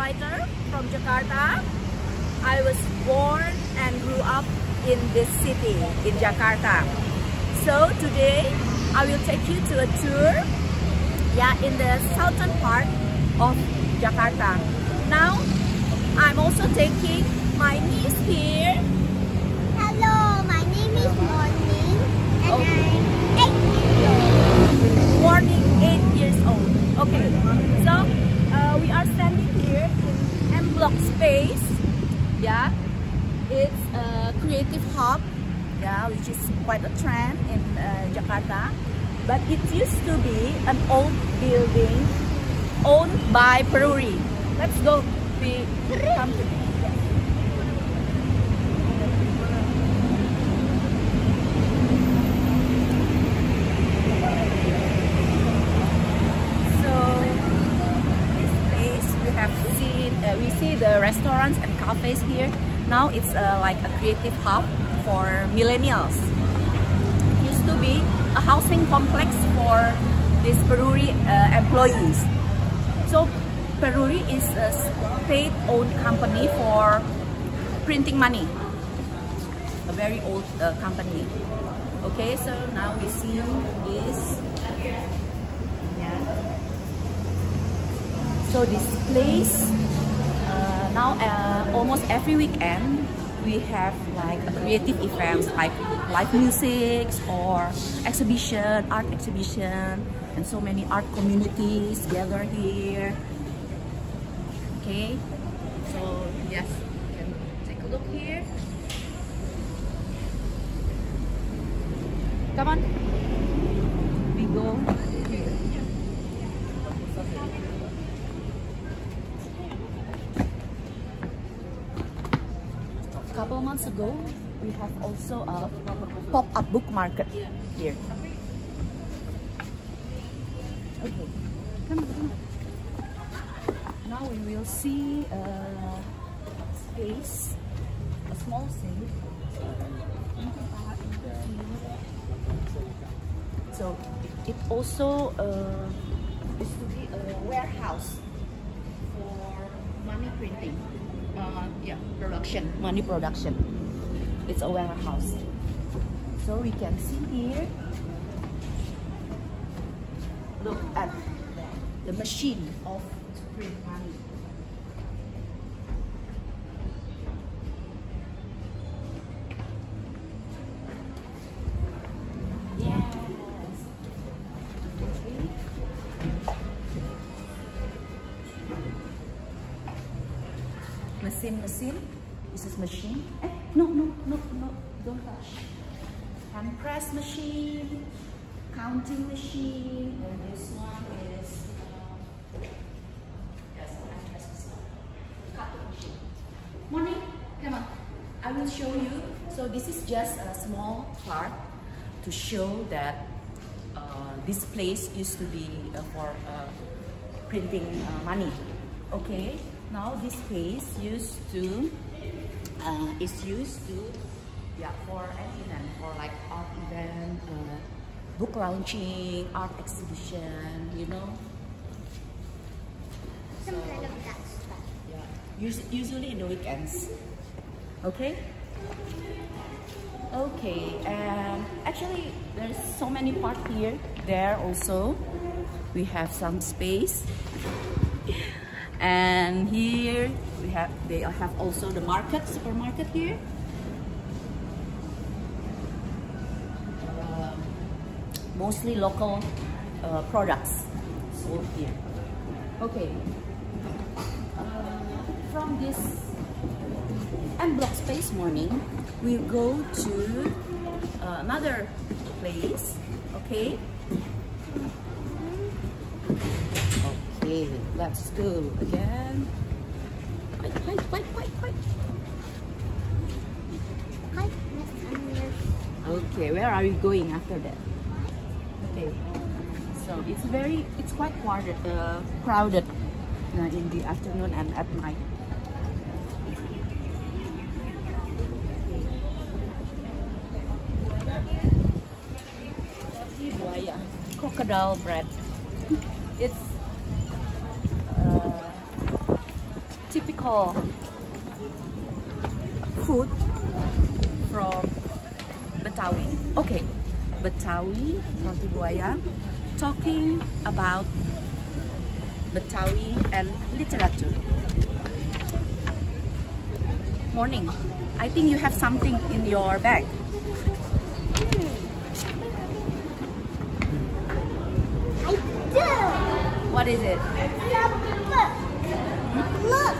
fighter from Jakarta. I was born and grew up in this city, in Jakarta. So today I will take you to a tour, in the southern part of Jakarta. Now I'm also taking my niece here. Hello, my name is Morning and I'm 8 years old. Morning, 8 years old. Okay, so we are standing here in M Block space. Yeah, it's a creative hub, which is quite a trend in Jakarta. But it used to be an old building owned by Peruri. Let's go. We come to we see the restaurants and cafes here. Now it's like a creative hub for millennials. It used to be a housing complex for these Peruri employees. So Peruri is a state-owned company for printing money. A very old company. Okay, so now we see this. So this place, now almost every weekend we have like a creative events like live music or exhibition, art exhibition, and so many art communities gather here. Okay, so yes, you can take a look here. Come on, we go here. Couple months ago, we have also a pop-up book market here. Okay, come on. Now we will see a space, a small space. So it also used to be a warehouse for money printing. Money production. It's a warehouse. So we can see here. Look at the machine of print money. Yes. Machine. This is machine. No, don't touch. Hand press machine, counting machine, and this one is hand press machine. Cutting machine. Morning, come on. I will show you. So this is just a small part to show that this place used to be for printing money. Okay. Now this place is used to for an event, for like art event, book launching, art exhibition, you know. Some kind of that stuff. Yeah, usually in the weekends. Okay. Okay, and actually there's so many parts here. There also we have some space. And here they have also the supermarket here. Mostly local products sold here. Okay. From this M Block space morning, we'll go to another place. Okay. Okay, let's go again. Wait. Okay, where are we going after that? Okay, so it's quite crowded in the afternoon and at night. Crocodile bread. It's typical food from Betawi. Okay, Betawi, roti buaya, talking about Betawi and literature. Morning. I think you have something in your bag. I do. What is it? It's a book. Look.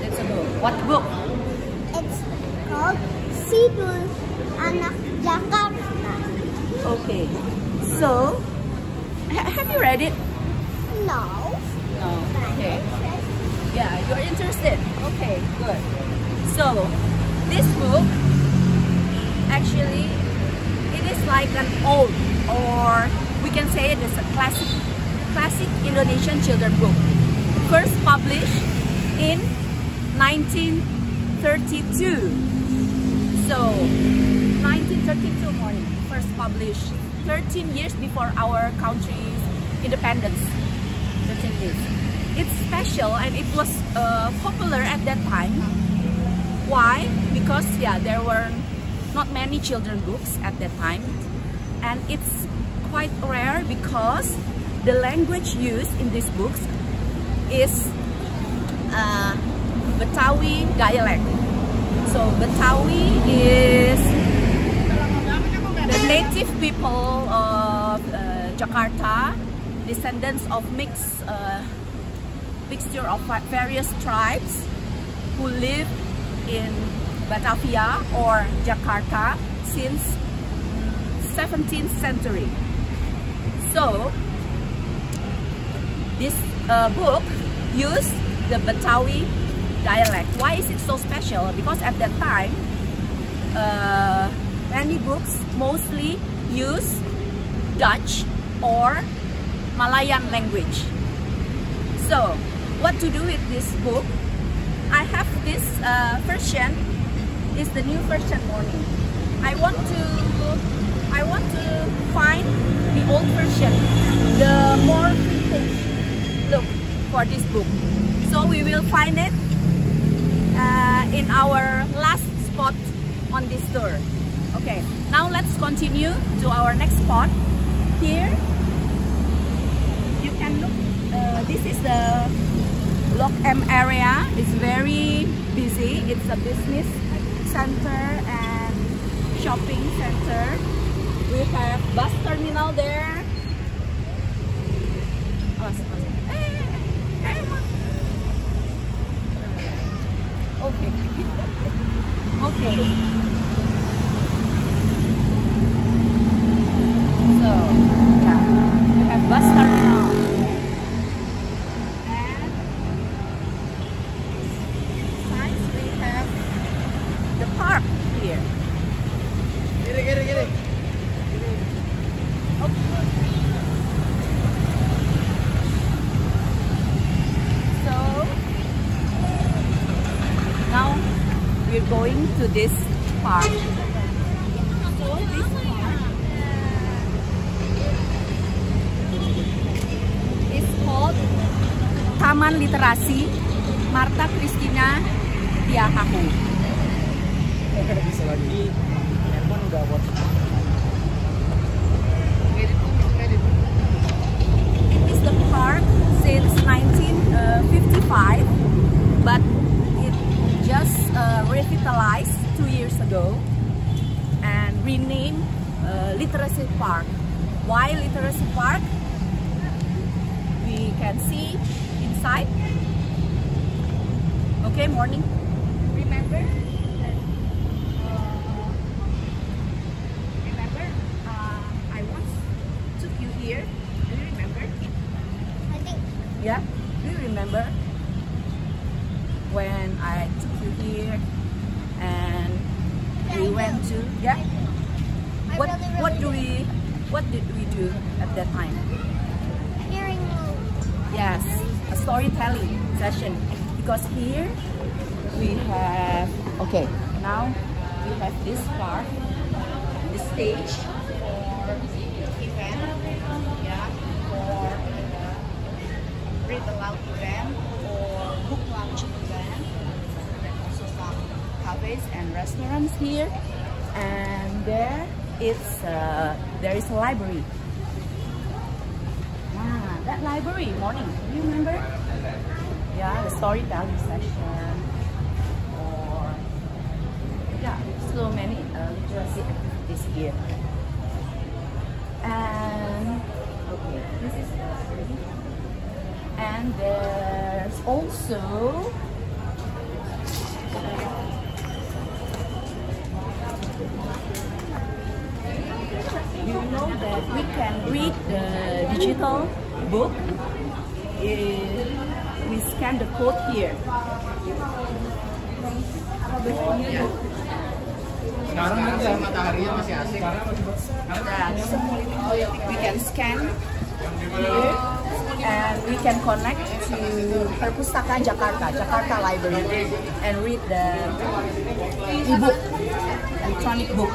It's a book. What book? It's called Sidul Anak Jakarta. Okay. So, have you read it? No. No. Okay. Yeah, you're interested. Okay, good. So, this book, actually, it is like an old, or we can say it is a classic Indonesian children book. First published in 1932. So, 1932 morning, first published 13 years before our country's independence. 13 years. It's special and it was popular at that time. Why? Because yeah, there were not many children books at that time, and it's quite rare because the language used in these books is Betawi dialect. So Betawi is the native people of Jakarta, descendants of mixture of various tribes who live in Batavia or Jakarta since 17th century. So this book used the Betawi dialect. Why is it so special? Because at that time many books mostly use Dutch or Malayan language. So what to do with this book? I have this version. Is the new version morning. I want to find the old version, the more vintage look for this book. So we will find it in our last spot on this tour. Okay, now let's continue to our next spot. Here you can look. This is the Blok M area. It's very busy. It's a business center and shopping center. We have bus terminal there. Okay. Okay. So yeah, we have bus terminal. We're going to this park. So this park is called Taman Literasi Martha Christina Tiahahu. Bisa lagi, handphone udah buat. It is the park since 1955, but just revitalized 2 years ago and renamed Literacy Park. Why Literacy Park? We can see inside. Okay, morning. Remember? I once took you here. Do you remember? I think. Yeah? Do you remember? When I took you here and we went to what did we do at that time? Hearing. Yes, a storytelling session, because here we have now we have this part, the stage for event, for read aloud event or book launch event. cafes and restaurants here, and there is a library. Ah, that library morning. Do you remember? Yeah, the storytelling session, or yeah, so many literacy activities here. And okay, this is the library. And there's also you know that we can read the digital book. We scan the code here. Sekarang mataharinya masih asik. We can scan here and we can connect to Perpustakaan Jakarta, Jakarta Library, and read the e-book, electronic book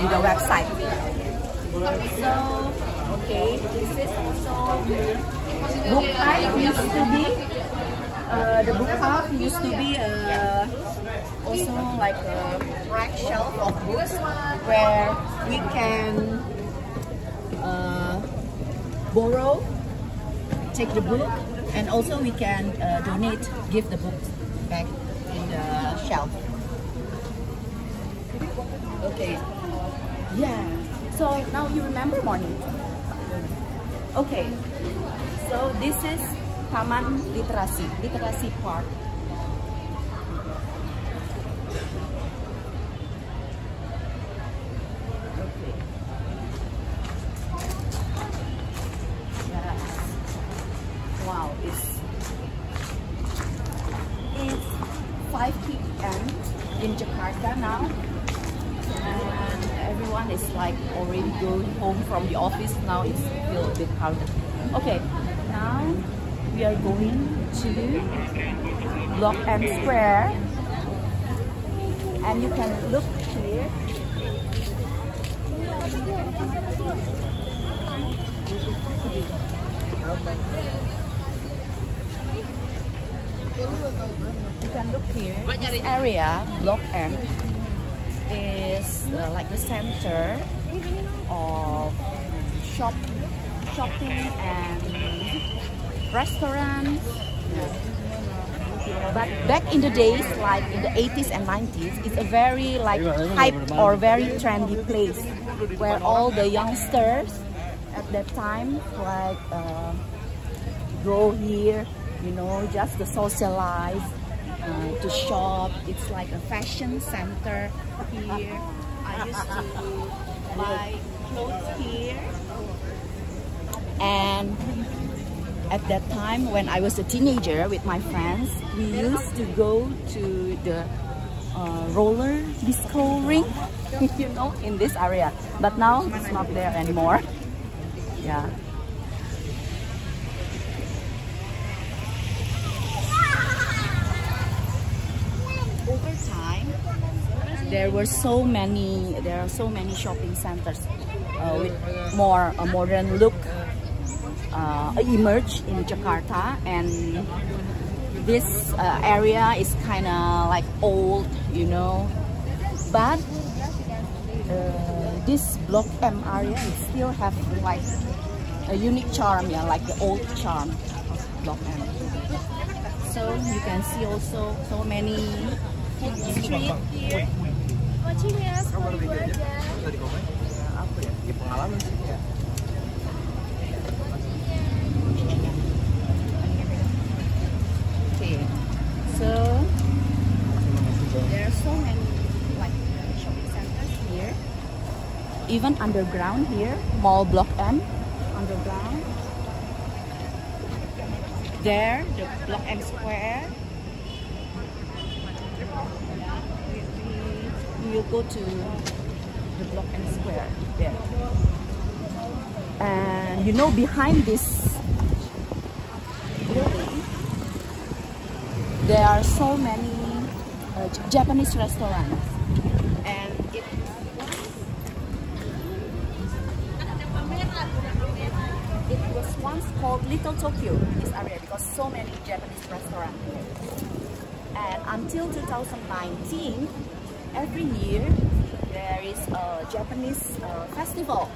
in the website. So, okay, this is also book type used to be the book half used to be also like a rack shelf of books where we can borrow, take the book, and also we can donate, give the book back in the shelf. Okay, yeah. So now you remember morning. Okay, so this is Taman Literasi Park. Okay. Yes. Wow, it's 5 p.m. in Jakarta now, and everyone is like already going home from the office now. It's still a bit crowded. Okay, now we are going to Blok M Square, and you can look here. You can look here. This area, Blok M, is like the center of shopping and restaurants. But back in the days, like in the 80s and 90s, it's a very like hype or very trendy place where all the youngsters at that time like go here, you know, just to socialize, to shop. It's like a fashion center here. I used to buy clothes here. And at that time, when I was a teenager with my friends, we used to go to the roller disco ring, you know, in this area. But now it's not there anymore. Yeah. Over time, there are so many shopping centers with more a modern look emerged in Jakarta, and this area is kind of like old, you know, but this Blok M area it still have like a unique charm, yeah, like the old charm of Blok M. So you can see also so many street here. Okay, so there are so many like shopping centers here, even underground here, Mall Blok M, underground. There, the Blok M Square. We will go to the Blok M Square there. And you know, behind this building, there are so many Japanese restaurants, and it was once called Little Tokyo in this area because so many Japanese restaurants here. And until 2019, every year there is a Japanese festival,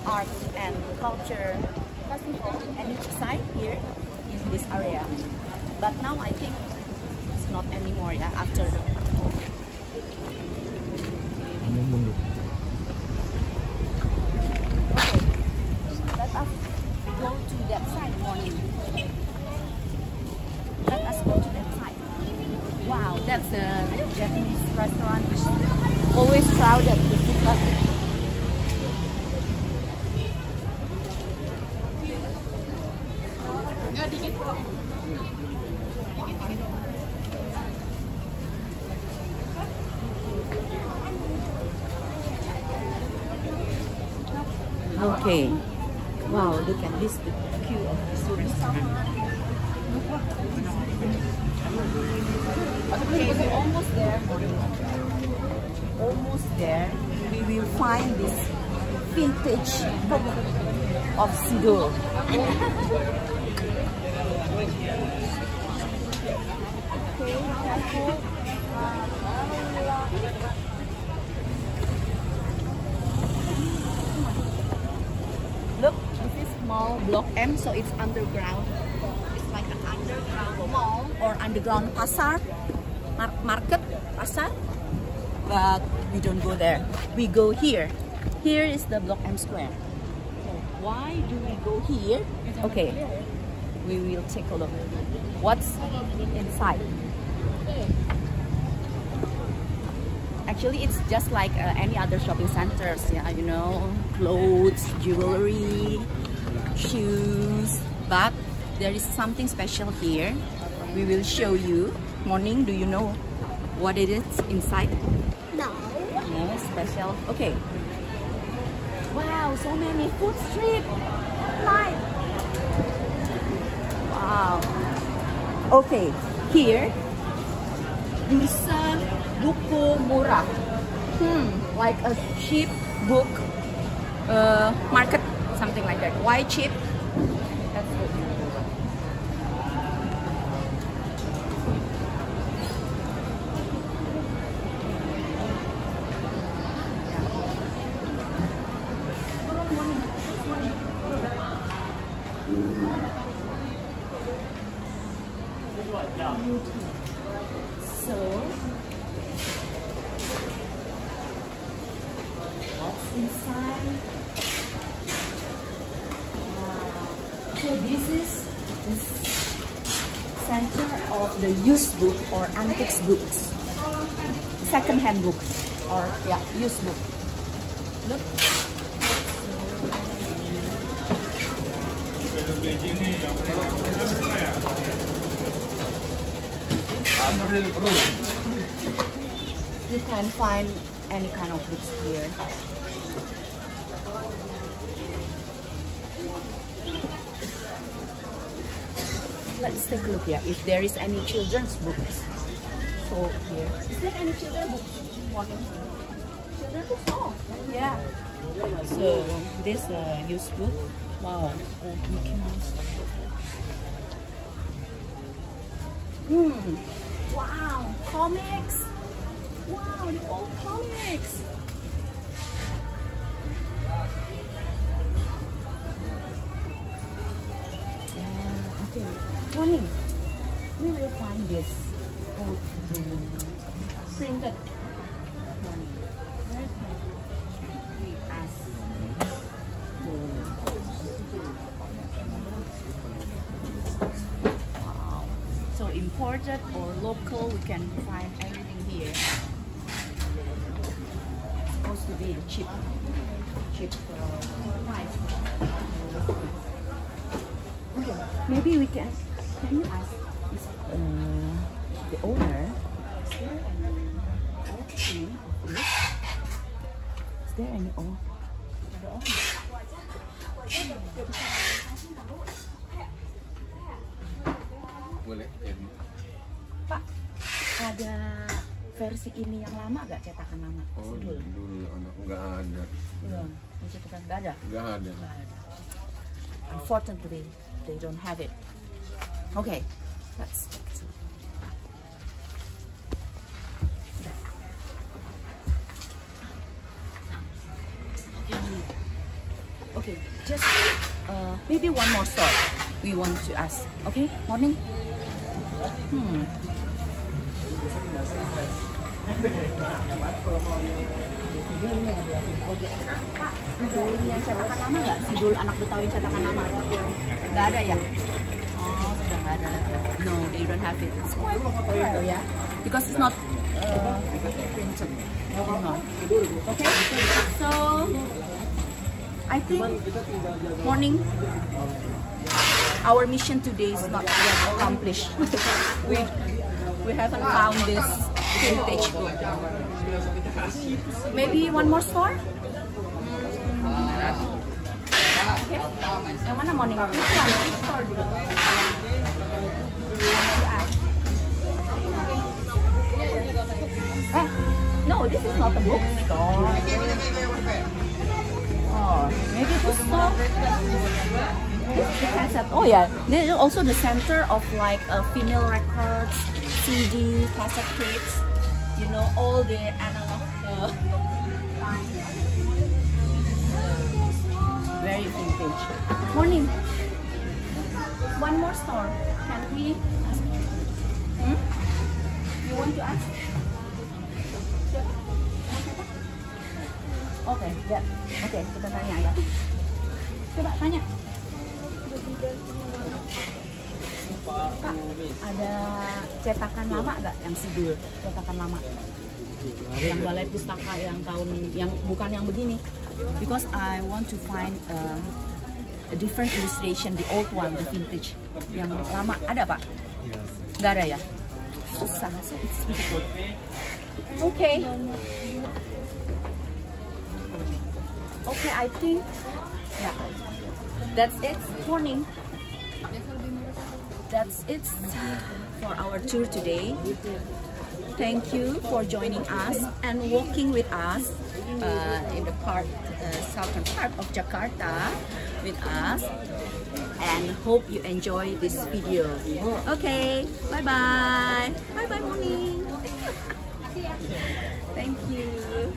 art and culture festival, and each side here in this area. But now I think it's not anymore, yeah, after the let us go to that side morning. Let us go to that side. Wow, that's a Japanese restaurant. It's always crowded with people. Okay. Wow, look at this, the queue of this restaurant. Okay, we're almost there. Almost there. We will find this vintage book of Sidul. Okay, careful. Look, this is mall Block M, so it's underground. It's like an underground mall or underground pasar, market, pasar. But we don't go there. We go here. Here is the Block M Square. So why do we go here? Okay, we will take a look. What's inside? Actually, it's just like any other shopping centers, yeah, you know, clothes, jewelry, shoes. But there is something special here. We will show you. Morning, do you know what it is inside? No. No, special. Okay. Wow, so many food street. Nice. Wow. Okay, here we serve buku murah, like a cheap book market, something like that. Why cheap? That's good. So what's inside? So this is the center of the used book or antiques books, second-hand books, or yeah, used book. Look. You can find any kind of books here. Let's take a look here if there is any children's books. So here, is there any children's books? Children's books? Oh, yeah. So this used book. Wow, old Mickey Mouse. Wow, comics. Wow, the old comics. Okay, morning. We will find this old printed. We ask. Wow. So imported or local, we can find everything here. Supposed to be cheap price. Okay, maybe we can you ask the owner, is there any old thing of this? Is there any old? Boleh. Pak, ada versi ini yang lama gak, cetakan lama? Oh, dulu anak nggak ada. Belum, cetakan nggak ada? Nggak ada. Unfortunately, they don't have it. Okay, Let's check it. Okay, just maybe one more store we want to ask. Okay, morning. Pak, Sidul yang cetakan nama nggak? Sidul anak Betawi cetakan nama? Nggak ada ya? Oh, sudah nggak ada. No, they don't have it. It's quite rare, yeah, because it's not printed. No. Okay, so I think morning. Our mission today is not yet accomplished. we haven't found this vintage book. Maybe one more store? Okay. Yang mana morning? Store dulu. No, this is not a bookstore. Oh, maybe bookstore. Oh yeah, this is also the center of like female records, CD, cassette tapes. You know, all the analog. Very vintage. Morning. One more store. Can we ask? You want to ask? Okay, yeah. Okay, kita tanya ya. Coba tanya. Kak, ada cetakan lama nggak yang Sidul? Cetakan lama yang balai pustaka yang tahun yang bukan yang begini, because I want to find a different illustration, the old one, the vintage yang lama. Ada Pak? Nggak ada ya? Susah, so it's difficult. Okay. Okay, I think yeah, that's it. Morning. That's it for our tour today. Thank you for joining us and walking with us in the southern part of Jakarta with us, and hope you enjoy this video. Okay, bye bye. Bye bye, morning. Thank you.